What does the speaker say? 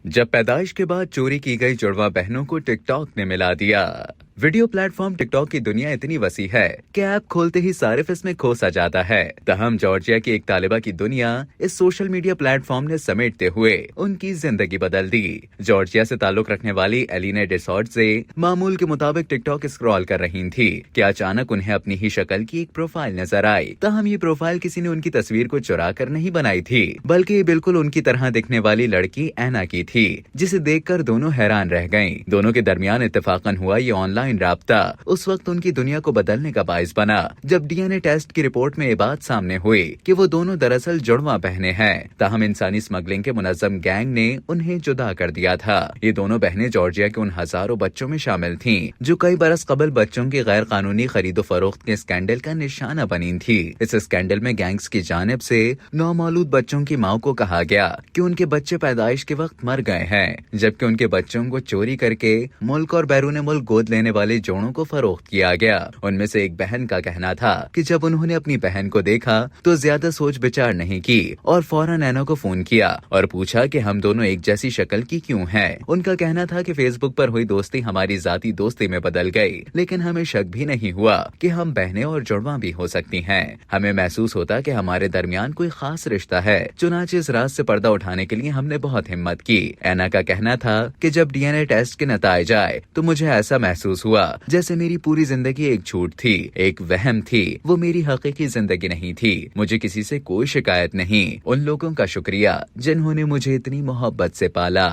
जब पैदाइश के बाद चोरी की गई जुड़वा बहनों को टिकटॉक ने मिला दिया। वीडियो प्लेटफॉर्म टिकटॉक की दुनिया इतनी वसी है कि ऐप खोलते ही सारिफ इसमें खो सा जाता है। तहम जॉर्जिया की एक तालिबा की दुनिया इस सोशल मीडिया प्लेटफॉर्म ने समेटते हुए उनकी जिंदगी बदल दी। जॉर्जिया से ताल्लुक रखने वाली एलिना डिसॉर्ड से मामूल के मुताबिक टिकटॉक स्क्रॉल कर रही थी कि अचानक उन्हें अपनी ही शक्ल की एक प्रोफाइल नजर आई। तहम ये प्रोफाइल किसी ने उनकी तस्वीर को चुरा कर नहीं बनाई थी, बल्कि ये बिल्कुल उनकी तरह दिखने वाली लड़की ऐना की थी, जिसे देखकर दोनों हैरान रह गयीं। दोनों के दरमियान इत्तेफाकन हुआ ये ऑनलाइन राब्ता उस वक्त उनकी दुनिया को बदलने का बाइस बना, जब डीएनए टेस्ट की रिपोर्ट में ये बात सामने हुई कि वो दोनों दरअसल जुड़वा बहनें हैं। ताहम इंसानी स्मगलिंग के मुनज़्ज़म गैंग ने उन्हें जुदा कर दिया था। ये दोनों बहनें जॉर्जिया के उन हजारों बच्चों में शामिल थीं जो कई बरस कबल बच्चों की गैर कानूनी खरीदो फरोख्त के स्कैंडल का निशाना बनी थी। इस स्कैंडल में गैंग्स की जानिब से नौमौलूद बच्चों की माँ को कहा गया कि उनके बच्चे पैदाइश के वक्त मर गए हैं, जबकि उनके बच्चों को चोरी करके मुल्क और बैरून मुल्क गोद लेने वाले जोड़ों को फरोख्त किया गया। उनमें से एक बहन का कहना था कि जब उन्होंने अपनी बहन को देखा तो ज्यादा सोच विचार नहीं की और फौरन ऐना को फोन किया और पूछा कि हम दोनों एक जैसी शक्ल की क्यों हैं। उनका कहना था कि फेसबुक पर हुई दोस्ती हमारी जाती दोस्ती में बदल गई, लेकिन हमें शक भी नहीं हुआ कि हम बहनें और जुड़वा भी हो सकती हैं। हमें महसूस होता कि हमारे दरमियान कोई खास रिश्ता है। चुनांचे इस राज से पर्दा उठाने के लिए हमने बहुत हिम्मत की। ऐना का कहना था कि जब डीएनए टेस्ट के नतीजे आए तो मुझे ऐसा महसूस हुआ जैसे मेरी पूरी जिंदगी एक झूठ थी, एक वहम थी। वो मेरी हकीकी जिंदगी नहीं थी। मुझे किसी से कोई शिकायत नहीं। उन लोगों का शुक्रिया जिन्होंने मुझे इतनी मोहब्बत से पाला।